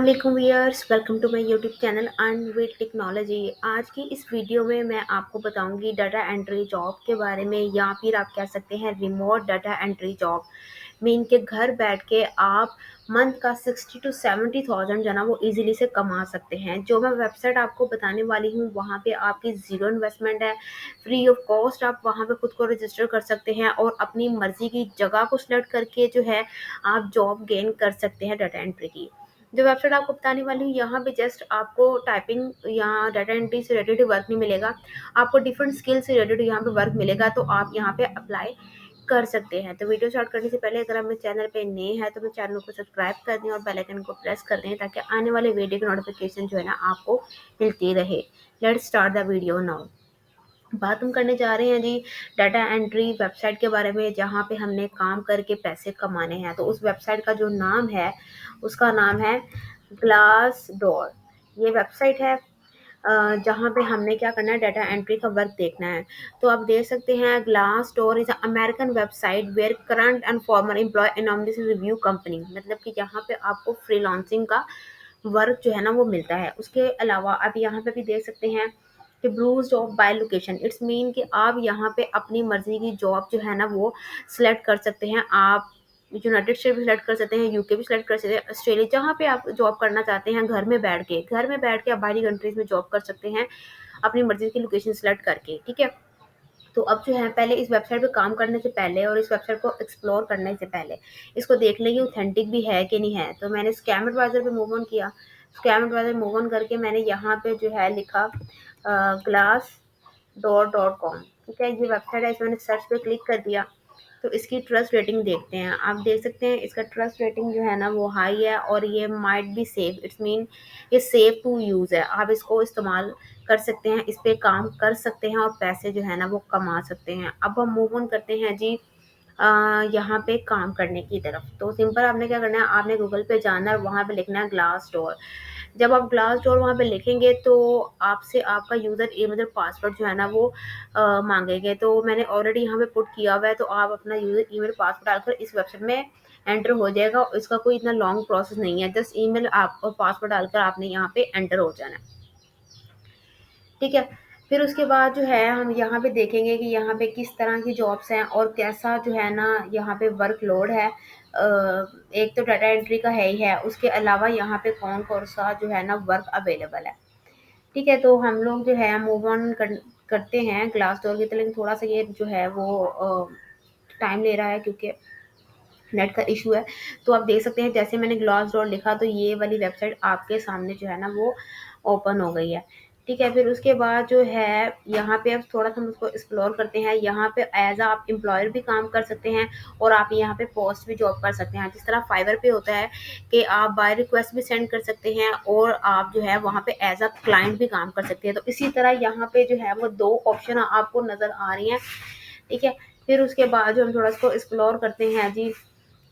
वालेकुम viewers, welcome to my YouTube channel earn with technology. आज की इस वीडियो में मैं आपको बताऊंगी डाटा एंट्री जॉब के बारे में, या फिर आप कह सकते हैं remote data entry job. Mean के घर बैठ के आप मंथ का 60 to 70 थाउजेंड जो है ना वो इजीली से कमा सकते हैं। जो मैं वेबसाइट आपको बताने वाली हूँ वहाँ पे आपकी ज़ीरो इन्वेस्टमेंट है, फ्री ऑफ कॉस्ट आप वहाँ पे खुद को रजिस्टर कर सकते हैं और अपनी मर्जी की जगह को सिलेक्ट करके जो है आप जॉब गेन कर सकते हैं डाटा एंट्री की। जो वेबसाइट आपको बताने वाली हूँ यहाँ पे जस्ट आपको टाइपिंग या डाटा एंट्री से रिलेटेड वर्क नहीं मिलेगा, आपको डिफरेंट स्किल से रिलेटेड यहाँ पे वर्क मिलेगा, तो आप यहाँ पे अप्लाई कर सकते हैं। तो वीडियो स्टार्ट करने से पहले अगर आप मेरे चैनल पे नए हैं तो मेरे चैनल को सब्सक्राइब कर दें और बेल आइकन को प्रेस कर दें ताकि आने वाले वीडियो की नोटिफिकेशन जो है ना आपको मिलती रहे। Let's start the video now. बात हम करने जा रहे हैं जी डाटा एंट्री वेबसाइट के बारे में, जहाँ पे हमने काम करके पैसे कमाने हैं। तो उस वेबसाइट का जो नाम है उसका नाम है ग्लास डोर। ये वेबसाइट है जहाँ पे हमने क्या करना है, डाटा एंट्री का वर्क देखना है। तो आप देख सकते हैं Glassdoor is American website where current and former employees एनोमलीज रिव्यू कंपनी। मतलब कि यहाँ पे आपको फ्रीलांसिंग का वर्क जो है ना वो मिलता है। उसके अलावा आप यहाँ पे भी देख सकते हैं कि browse job by location, it's mean कि आप यहाँ पे अपनी मर्जी की जॉब जो है ना वो सिलेक्ट कर सकते हैं। आप यूनाइटेड स्टेट भी सिलेक्ट कर सकते हैं, यूके भी सिलेक्ट कर सकते हैं, ऑस्ट्रेलिया, जहाँ पे आप जॉब करना चाहते हैं घर में बैठ के आप बाहरी कंट्रीज में जॉब कर सकते हैं अपनी मर्जी की लोकेशन सिलेक्ट करके। ठीक है, तो अब जो है पहले इस वेबसाइट पे काम करने से पहले और इस वेबसाइट को एक्सप्लोर करने से पहले इसको देख लें कि ऑथेंटिक भी है कि नहीं है। तो मैंने स्कैम एडवाइजर पे मूव ऑन किया। स्कैम एडवाइजर मूव ऑन करके मैंने यहाँ पे जो है लिखा ग्लास डॉट कॉम। ठीक है, ये वेबसाइट है, इस मैंने सर्च पे क्लिक कर दिया। तो इसकी ट्रस्ट रेटिंग देखते हैं। आप देख सकते हैं इसका ट्रस्ट रेटिंग जो है ना वो हाई है और ये might be safe, it's mean ये सेफ टू यूज़ है। आप इसको इस्तेमाल कर सकते हैं, इस पे काम कर सकते हैं और पैसे जो है ना वो कमा सकते हैं। अब हम मूव ऑन करते हैं जी यहाँ पे काम करने की तरफ। तो सिंपल आपने क्या करना है, आपने गूगल पे जाना है और वहाँ पे लिखना है ग्लास डोर। जब आप ग्लास डोर वहाँ पे लिखेंगे तो आपसे आपका यूज़र मतलब पासवर्ड जो है ना वो मांगेंगे। तो मैंने ऑलरेडी यहाँ पे पुट किया हुआ है, तो आप अपना यूज़र ईमेल पासवर्ड डालकर इस वेबसाइट में एंटर हो जाएगा। इसका कोई इतना लॉन्ग प्रोसेस नहीं है, जस्ट ईमेल आप और पासवर्ड डालकर आपने यहाँ पे एंटर हो जाना है। ठीक है, फिर उसके बाद जो है हम यहाँ पे देखेंगे कि यहाँ पे किस तरह की जॉब्स हैं और कैसा जो है ना यहाँ पे वर्कलोड है। एक तो डाटा एंट्री का है ही है, उसके अलावा यहाँ पे कौन कौन सा जो है ना वर्क अवेलेबल है। ठीक है, तो हम लोग जो है मूव ऑन करते हैं ग्लास डोर की तरफ। लेकिन थोड़ा सा ये जो है वो टाइम ले रहा है क्योंकि नेट का इशू है। तो आप देख सकते हैं जैसे मैंने ग्लास डोर लिखा तो ये वाली वेबसाइट आपके सामने जो है ना वो ओपन हो गई है। ठीक है, फिर उसके बाद जो है यहाँ पे अब थोड़ा सा हम उसको एक्सप्लोर करते हैं। यहाँ पे एज आप एम्प्लॉयर भी काम कर सकते हैं और आप यहाँ पे पोस्ट भी जॉब कर सकते हैं। जिस तरह फाइवर पे होता है कि आप बाय रिक्वेस्ट भी सेंड कर सकते हैं और आप जो है वहाँ पे एज अ क्लाइंट भी काम कर सकते हैं। तो इसी तरह यहाँ पे जो है वो दो ऑप्शन आपको नज़र आ रही हैं। ठीक है, फिर उसके बाद जो हम थोड़ा इसको एक्सप्लोर करते हैं जी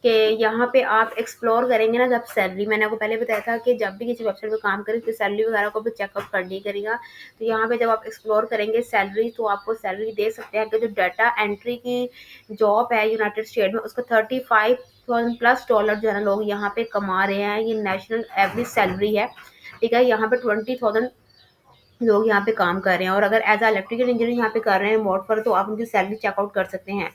कि यहाँ पे आप एक्सप्लोर करेंगे ना जब सैलरी, मैंने आपको पहले बताया था कि जब भी किसी वेबसाइट पे काम करें तो सैलरी वगैरह को भी चेकअप कर ली करेगा। तो यहाँ पे जब आप एक्सप्लोर करेंगे सैलरी, तो आपको सैलरी दे सकते हैं कि जो डाटा एंट्री की जॉब है यूनाइटेड स्टेट में उसको $35,000+ जो है ना लोग यहाँ पे कमा रहे हैं। ये नेशनल एवरेज सैलरी है। ठीक है, यहाँ पे 20,000 लोग यहाँ पे काम कर रहे हैं और अगर एज अ इलेक्ट्रिकल इंजीनियर यहाँ पे कर रहे हैं रिमोट पर, तो आप उनकी सैलरी चेकआउट कर सकते हैं।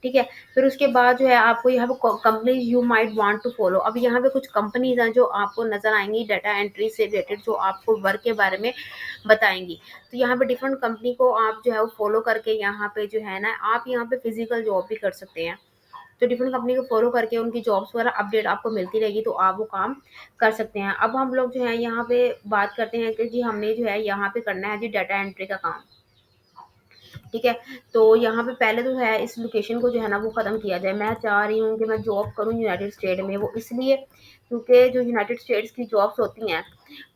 ठीक है, फिर उसके बाद जो है आपको यहाँ पे companies you might want to follow. अब यहाँ पे कुछ कंपनीज हैं जो आपको नजर आएंगी डाटा एंट्री से रिलेटेड, जो आपको वर्क के बारे में बताएंगी। तो यहाँ पे डिफरेंट कंपनी को आप जो है वो फॉलो करके यहाँ पे जो है ना आप यहाँ पे फिजिकल जॉब भी कर सकते हैं। तो डिफरेंट कंपनी को फॉलो करके उनकी जॉब्स वगैरह अपडेट आपको मिलती रहेगी, तो आप वो काम कर सकते हैं। अब हम लोग जो है यहाँ पे बात करते हैं कि जी हमने जो है यहाँ पे करना है जी डाटा एंट्री का काम। ठीक है, तो यहाँ पे पहले तो है इस लोकेशन को जो है ना वो ख़त्म किया जाए। मैं चाह रही हूँ कि मैं जॉब करूँ यूनाइटेड स्टेट में, वो इसलिए क्योंकि जो यूनाइटेड स्टेट्स की जॉब्स होती हैं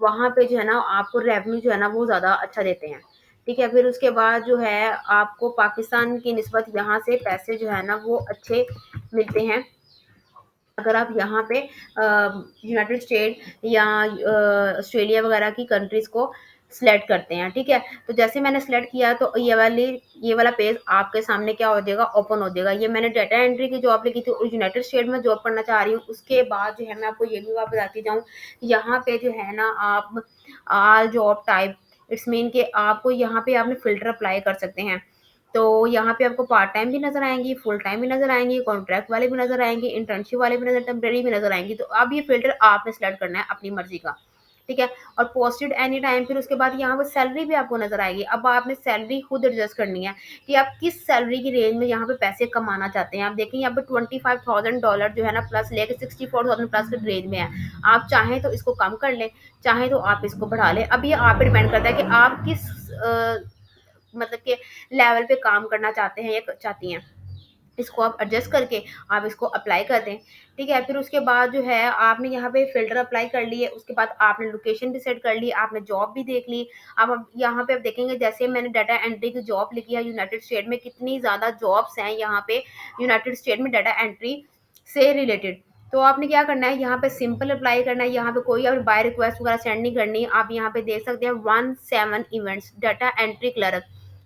वहाँ पे जो है ना आपको रेवेन्यू जो है ना वो ज़्यादा अच्छा देते हैं। ठीक है, फिर उसके बाद जो है आपको पाकिस्तान की निस्बत यहाँ से पैसे जो है ना वो अच्छे मिलते हैं। अगर आप यहाँ पे यूनाइटेड स्टेट या ऑस्ट्रेलिया वगैरह की कंट्रीज़ को सिलेक्ट करते हैं, ठीक है। तो जैसे मैंने सिलेक्ट किया तो ये वाला पेज आपके सामने क्या हो जाएगा, ओपन हो जाएगा। ये मैंने डाटा एंट्री की जॉब लिखी थी और यूनाइटेड स्टेट में जॉब करना चाह रही हूँ। उसके बाद जो है मैं आपको ये भी बात बताती जाऊँ, यहाँ पे जो है ना आप all job type, it's mean कि आपको यहाँ पे आपने फ़िल्टर अप्लाई कर सकते हैं। तो यहाँ पे आपको पार्ट टाइम भी नज़र आएँगी, फुल टाइम भी नज़र आएँगी, कॉन्ट्रैक्ट वाले भी नज़र आएँगे, इंटर्नशिप वाले भी नज़र, टेम्परेरी भी नज़र आएँगी। तो अब ये फ़िल्टर आपने सेलेक्ट करना है अपनी मर्ज़ी का, ठीक है। और पोस्टेड एनी टाइम, फिर उसके बाद यहाँ पे सैलरी भी आपको नज़र आएगी। अब आपने सैलरी खुद एडजस्ट करनी है कि आप किस सैलरी की रेंज में यहाँ पे पैसे कमाना चाहते हैं। आप देखें यहाँ पे $25,000 जो है ना प्लस लेके 64,000 प्लस की रेंज में है। आप चाहें तो इसको कम कर लें, चाहें तो आप इसको बढ़ा लें। अब ये आप पे डिपेंड करता है कि आप किस मतलब के लेवल पे काम करना चाहते हैं या चाहती हैं। इसको आप एडजस्ट करके आप इसको अप्लाई कर दें, ठीक है। फिर उसके बाद जो है आपने यहाँ पे फ़िल्टर अप्लाई कर लिए, उसके बाद आपने लोकेशन भी सेट कर ली, आपने जॉब भी देख ली। अब यहाँ पे आप देखेंगे जैसे मैंने डाटा एंट्री की जॉब लिखी है यूनाइटेड स्टेट में, कितनी ज़्यादा जॉब्स हैं यहाँ पे यूनाइटेड स्टेट में डाटा एंट्री से रिलेटेड। तो आपने क्या करना है, यहाँ पे सिंपल अप्लाई करना है, यहाँ पे कोई और बाय रिक्वेस्ट वगैरह सेंड नहीं करनी। आप यहाँ पे देख सकते हैं 17 इवेंट्स डाटा एंट्री क्लर्क।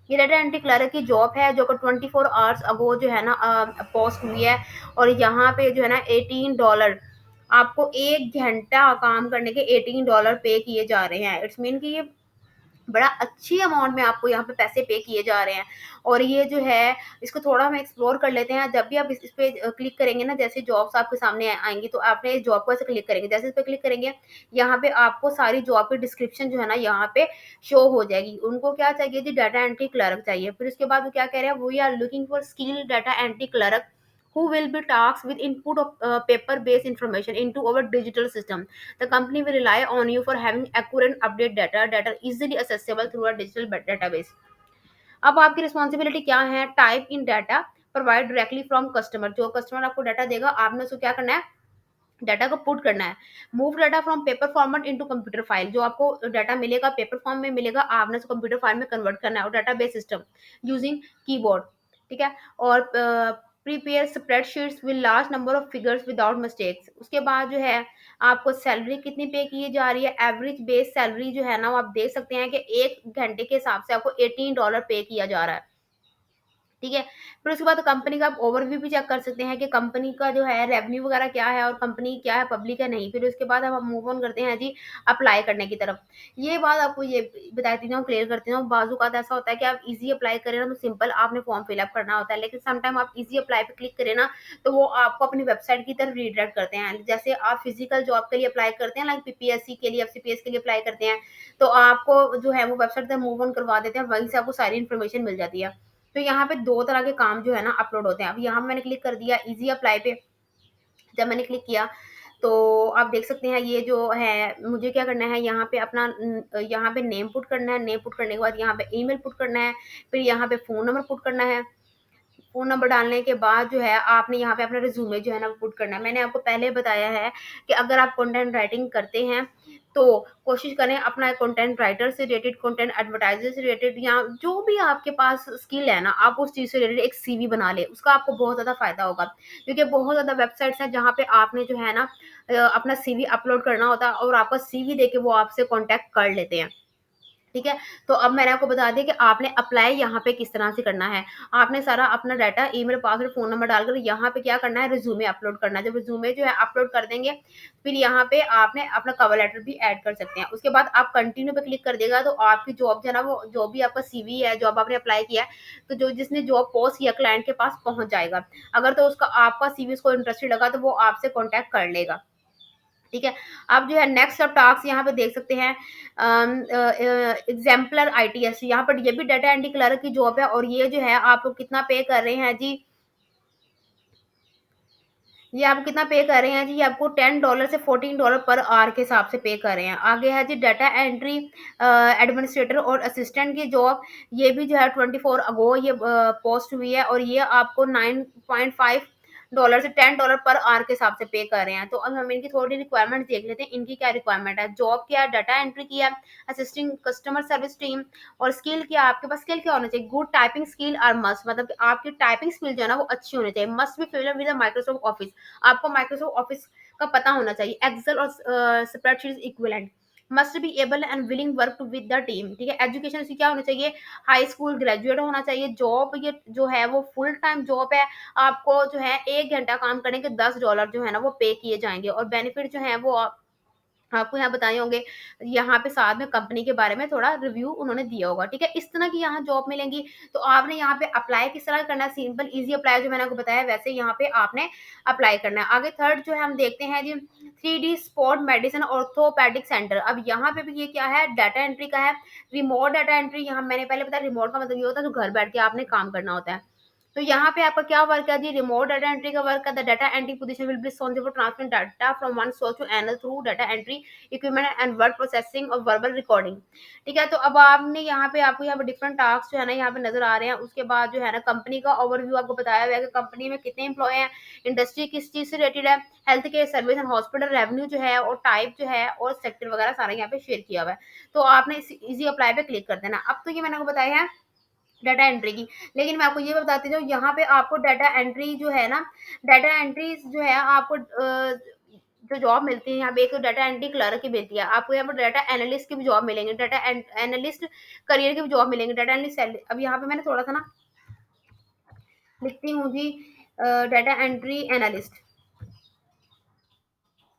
ये डाटा एंट्री क्लर्क की जॉब है जो कि 24 आवर्स अगो जो है ना पोस्ट हुई है। और यहाँ पे जो है ना $18 आपको 1 घंटा काम करने के $18 पे किए जा रहे हैं। इट्स मीन कि ये बड़ा अच्छी अमाउंट में आपको यहाँ पे पैसे पे किए जा रहे हैं। और ये जो है इसको थोड़ा हम एक्सप्लोर कर लेते हैं। जब भी आप इस पे क्लिक करेंगे ना, जैसे जॉब्स आपके सामने आएंगी तो आपने इस जॉब को ऐसे क्लिक करेंगे, जैसे इस पे क्लिक करेंगे यहाँ पे आपको सारी जॉब की डिस्क्रिप्शन जो है ना यहाँ पे शो हो जाएगी। उनको क्या चाहिए जी, डाटा एंट्री क्लर्क चाहिए। फिर उसके बाद वो क्या कह रहे हैं, we are looking for skill data entry clerk who will be tasked with input of paper-based information into our digital system. The company will rely on you for having accurate update data that are easily accessible through a digital database. अब आपकी responsibility क्या है, type in data provide directly from customer. जो customer आपको data देगा आपने उसको क्या करना है, डाटा को पुट करना है। Move data from paper format into computer file, जो आपको डाटा मिलेगा पेपर फॉर्म में मिलेगा, आपने उसको कंप्यूटर फाइल में कन्वर्ट करना है और डाटाबेस सिस्टम यूजिंग कीबोर्ड, ठीक है। और prepare spreadsheets with large number of figures without mistakes. उसके बाद जो है आपको सैलरी कितनी पे की जा रही है, एवरेज बेस सैलरी जो है ना वो आप देख सकते हैं कि 1 घंटे के हिसाब से आपको $18 पे किया जा रहा है, ठीक है। फिर उसके बाद कंपनी का आप ओवरव्यू भी चेक कर सकते हैं कि कंपनी का जो है रेवेन्यू वगैरह क्या है और कंपनी क्या है, पब्लिक है नहीं। फिर उसके बाद अब हम मूव ऑन करते हैं जी अप्लाई करने की तरफ। ये बात आपको ये बताती हूँ, क्लियर करती हूँ। बाजू का ऐसा होता है कि आप इजी अप्लाई करें ना तो सिंपल आपने फॉर्म फिलअप करना होता है, लेकिन समटाइम आप इजी अप्लाई पे क्लिक करें ना तो वो आपको अपनी वेबसाइट की तरफ रीडायरेक्ट करते हैं। जैसे आप फिजिकल जॉब के लिए अप्लाई करते हैं, लाइक पीपीएससी के लिए, एफसीपीएस के लिए अप्लाई करते हैं, तो आपको जो है वो वेबसाइट पर मूव ऑन करवा देते हैं, वहीं से आपको सारी इन्फॉर्मेशन मिल जाती है। तो यहाँ पे 2 तरह के काम जो है ना अपलोड होते हैं। अब यहाँ मैंने क्लिक कर दिया ईज़ी अप्लाई पे। जब मैंने क्लिक किया तो आप देख सकते हैं ये जो है मुझे क्या करना है, यहाँ पे अपना यहाँ पे नेम पुट करना है। नेम पुट करने के बाद यहाँ पे ईमेल पुट करना है। फिर यहाँ पे फ़ोन नंबर पुट करना है। फ़ोन नंबर डालने के बाद जो है आपने यहाँ पे अपना रिज्यूमे जो है ना वो पुट करना है। मैंने आपको पहले बताया है कि अगर आप कंटेंट राइटिंग करते हैं तो कोशिश करें अपना कंटेंट राइटर से रिलेटेड, कंटेंट एडवर्टाइजर से रिलेटेड या जो भी आपके पास स्किल है ना आप उस चीज़ से रिलेटेड एक सीवी बना लें। उसका आपको बहुत ज़्यादा फ़ायदा होगा, क्योंकि बहुत ज़्यादा वेबसाइट्स हैं जहाँ पे आपने जो है ना अपना सीवी अपलोड करना होता है और आपका सीवी देके वो आपसे कॉन्टैक्ट कर लेते हैं। ठीक है? तो अब मैंने आपको बता दिया कि आपने अप्लाई यहाँ पे किस तरह से करना है। आपने सारा अपना data, email, password, phone number डालकर यहाँ पे क्या करना है, रिज़्यूमे अपलोड करना है। जब रिज़्यूमे जो है अपलोड कर देंगे, फिर यहाँ पे आपने अपना कवर लेटर भी ऐड कर सकते हैं। उसके बाद आप कंटिन्यू पे क्लिक कर देगा तो आपकी जॉब जो है ना वो जो भी आपका सीवी है, जॉब आपने अप्लाई किया है, तो जो जिसने जॉब पोस्ट किया क्लाइंट के पास पहुँच जाएगा। अगर तो उसका आपका सीवी उसको इंटरेस्टेड लगा तो वो आपसे कॉन्टैक्ट कर लेगा। ठीक है। आप जो है नेक्स्ट अब टास्क यहाँ पे देख सकते हैं एग्जाम्पलर आईटीएस, यहाँ पर ये भी डाटा एंट्री क्लर्क की जॉब है और ये जो है आपको कितना पे कर रहे हैं जी, ये आपको कितना पे कर रहे हैं जी, ये आपको $10 से $14 पर आवर के हिसाब से पे कर रहे हैं। आगे है जी डाटा एंट्री एडमिनिस्ट्रेटर और असिस्टेंट की जॉब। ये भी जो है 24 अगो ये पोस्ट हुई है और ये आपको $9.5 से $10 पर आवर के हिसाब से पे कर रहे हैं। तो अब हम इनकी थोड़ी रिक्वायरमेंट देख लेते हैं, इनकी क्या रिक्वायरमेंट है। जॉब क्या है, डाटा एंट्री की है, असिस्टिंग कस्टमर सर्विस टीम। और स्किल क्या, आपके पास स्किल क्या होना चाहिए, गुड टाइपिंग स्किल और मस्ट, मतलब कि आपकी टाइपिंग स्किल जो है ना वो अच्छी होनी चाहिए। Must be familiar with Microsoft office, आपको माइक्रोसॉफ्ट ऑफिस का पता होना चाहिए, एक्सेल और spreadsheet equivalent. Must be able and willing work with the team, ठीक है। एजुकेशन उसकी क्या होना चाहिए, हाई स्कूल ग्रेजुएट होना चाहिए। जॉब ये जो है वो फुल टाइम जॉब है, आपको जो है 1 घंटा काम करने के $10 जो है ना वो पे किए जाएंगे, और बेनिफिट जो है वो आपको यहाँ बताए होंगे। यहाँ पे साथ में कंपनी के बारे में थोड़ा रिव्यू उन्होंने दिया होगा, ठीक है। इस तरह की यहाँ जॉब मिलेंगी। तो आपने यहाँ पे अप्लाई किस तरह करना है, सिंपल इजी अप्लाई जो मैंने आपको बताया वैसे यहाँ पे आपने अप्लाई करना है। आगे थर्ड जो है हम देखते हैं जी, 3D sport medicine orthopaedic centre. अब यहाँ पे भी ये क्या है, डाटा एंट्री का है। रिमोट डाटा एंट्री, यहाँ मैंने पहले बताया रिमोट का मतलब ये होता है जो घर बैठ के आपने काम करना होता है। तो यहाँ पे आपका क्या वर्क है जी, रिमोट डाटा एंट्री का वर्क है। The data entry position will be responsible for transferring data from one source to another through data entry equipment and word processing और वर्बल रिकॉर्डिंग, ठीक है। तो अब आपने यहाँ पे आपको यहाँ पे डिफरेंट टास्क जो है ना यहाँ पे नजर आ रहे हैं। उसके बाद जो है ना कंपनी का ओवरव्यू आपको बताया हुआ है कि कंपनी में कितने एम्प्लॉय हैं, इंडस्ट्री किस चीज से रिलेटेड है, health care service and hospital, revenue जो है और टाइप जो है और सेक्टर वगैरह सारा यहाँ पे शेयर किया हुआ है। तो आपने इजी अप्लाई पे क्लिक कर देना। अब तो ये मैंने आपको बताया है डाटा एंट्री की। लेकिन मैं आपको ये बताती हूँ, यहाँ पे आपको डाटा एंट्री जो है ना, डाटा एंट्री जो है आपको जो जॉब मिलती है यहाँ पे, एक तो डाटा एंट्री क्लर्क की मिलती है आपको, यहाँ पर डाटा एनालिस्ट की भी जॉब मिलेंगे, डाटा एनालिस्ट करियर की भी जॉब मिलेंगे, डाटा एनालिस्ट। अब यहाँ पे मैंने थोड़ा सा ना लिखती हूँ जी, डाटा एंट्री एनालिस्ट,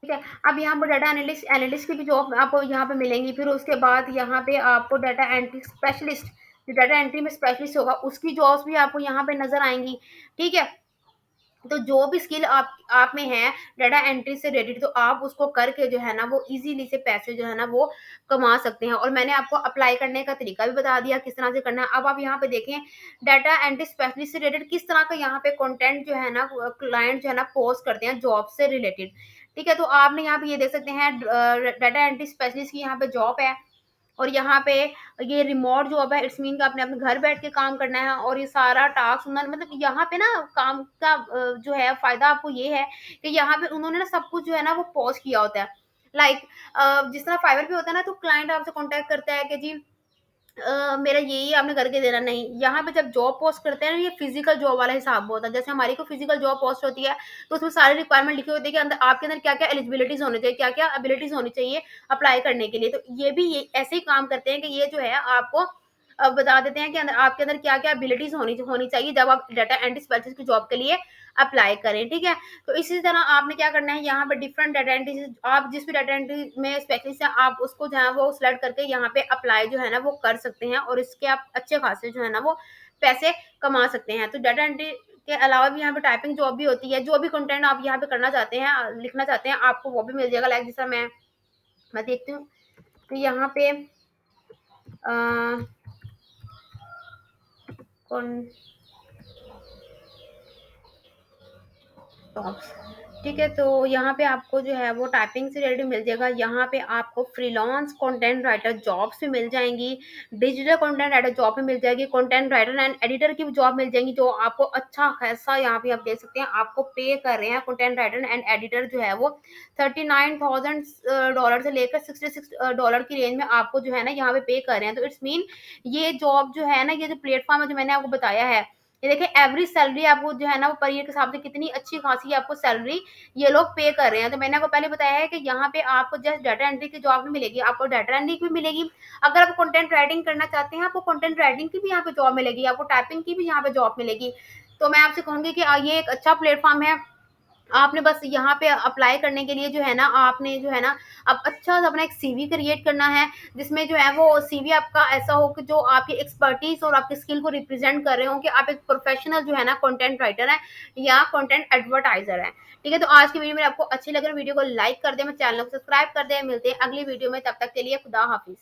ठीक है। अब यहाँ पर डाटा एनालिस्ट एनालिस्ट की भी जॉब आपको यहाँ पे मिलेंगी। फिर उसके बाद यहाँ पे आपको डाटा एंट्री स्पेशलिस्ट, जो डाटा एंट्री में स्पेशलिस्ट होगा उसकी जॉब्स भी आपको यहाँ पे नजर आएंगी, ठीक है। तो जो भी स्किल आप में है डाटा एंट्री से रिलेटेड, तो आप उसको करके जो है ना वो इजीली से पैसे जो है ना वो कमा सकते हैं। और मैंने आपको अप्लाई करने का तरीका भी बता दिया किस तरह से करना है। अब आप यहाँ पे देखें, डाटा एंट्री स्पेशलिस्ट से रिलेटेड किस तरह का यहाँ पे कंटेंट जो है ना क्लाइंट जो है ना पोस्ट करते हैं जॉब से रिलेटेड, ठीक है। तो आपने यहाँ पे ये देख सकते हैं डाटा एंट्री स्पेशलिस्ट की यहाँ पे जॉब है, और यहाँ पे ये रिमोट जॉब है। इट्स मीन कि आपने अपने घर बैठ के काम करना है, और ये सारा टास्क उन्होंने मतलब यहाँ पे ना काम का जो है फायदा आपको ये है कि यहाँ पे उन्होंने ना सब कुछ जो है ना वो पॉज किया होता है। लाइक जिस तरह फाइवर पे होता है ना, तो क्लाइंट आपसे कॉन्टेक्ट करता है कि जी मेरा यही आपने करके देना, नहीं। यहाँ पे जब जॉब पोस्ट करते हैं ना, ये फिजिकल जॉब वाला हिसाब होता है। जैसे हमारी को फिजिकल जॉब पोस्ट होती है, तो उसमें सारी रिक्वायरमेंट लिखी होती है कि अंदर आपके अंदर क्या क्या एलिजिबिलिटीज होनी चाहिए, क्या क्या एबिलिटीज होनी चाहिए अप्लाई करने के लिए। तो ये भी ये ऐसे ही काम करते हैं कि ये जो है आपको बता देते हैं कि आपके अंदर क्या क्या एबिलिटीज होनी होनी चाहिए जब आप डाटा एंट्री स्पेशलिस्ट की जॉब के लिए अप्लाई करें, ठीक है। तो इसी तरह आपने क्या करना है, यहाँ पे डिफरेंट डाटा एंट्री, आप जिस भी डाटा एंट्री में स्पेशलिस्ट है आप उसको जो है वो सिलेक्ट करके यहाँ पे अप्लाई जो है ना वो कर सकते हैं, और इसके आप अच्छे खासे जो है ना वो पैसे कमा सकते हैं। तो डाटा एंट्री के अलावा भी यहाँ पे टाइपिंग जॉब भी होती है। जो भी कंटेंट आप यहाँ पे करना चाहते हैं, लिखना चाहते हैं, आपको वो भी मिल जाएगा। लाइक जैसा मैं देखती हूँ, तो यहाँ पे अ, कौन टॉप्स, ठीक है। तो यहाँ पे आपको जो है वो टाइपिंग से रिलेटेड मिल जाएगा। यहाँ पे आपको फ्रीलांस कंटेंट राइटर जॉब्स भी मिल जाएंगी, डिजिटल कंटेंट राइटर जॉब भी मिल जाएगी, कंटेंट राइटर एंड एडिटर की भी जॉब मिल जाएंगी, जो आपको अच्छा खासा यहाँ पे आप देख सकते हैं आपको पे कर रहे हैं। कंटेंट राइटर एंड एडिटर जो है वो $39,000 से लेकर $66 की रेंज में आपको जो है ना यहाँ पे पे कर रहे हैं। तो इट्स मीन ये जॉब जो है ना, ये जो प्लेटफॉर्म है जो मैंने आपको बताया है, ये देखिए एवरी सैलरी आपको जो है ना वो पर ईयर के हिसाब से कितनी अच्छी खासी आपको सैलरी ये लोग पे कर रहे हैं। तो मैंने आपको पहले बताया है कि यहाँ पे आपको जस्ट डाटा एंट्री की जॉब नहीं मिलेगी, आपको डाटा एंट्री की भी मिलेगी। अगर आप कंटेंट राइटिंग करना चाहते हैं, आपको कंटेंट राइटिंग की भी यहाँ पे जॉब मिलेगी, आपको टाइपिंग की भी यहाँ पे जॉब मिलेगी। तो मैं आपसे कहूंगी कि ये एक अच्छा प्लेटफॉर्म है। आपने बस यहाँ पे अप्लाई करने के लिए जो है ना, आपने जो है ना अब अच्छा सा अपना एक सीवी क्रिएट करना है, जिसमें जो है वो सीवी आपका ऐसा हो कि जो आपकी एक्सपर्टीज और आपकी स्किल को रिप्रेजेंट कर रहे हो कि आप एक प्रोफेशनल जो है ना कंटेंट राइटर है या कंटेंट एडवर्टाइजर है, ठीक है। तो आज की वीडियो में आपको अच्छी लगे वीडियो को लाइक कर दे, मैं चैनल को सब्सक्राइब कर दे। मिलते हैं अगली वीडियो में, तब तक के लिए खुदा हाफिज।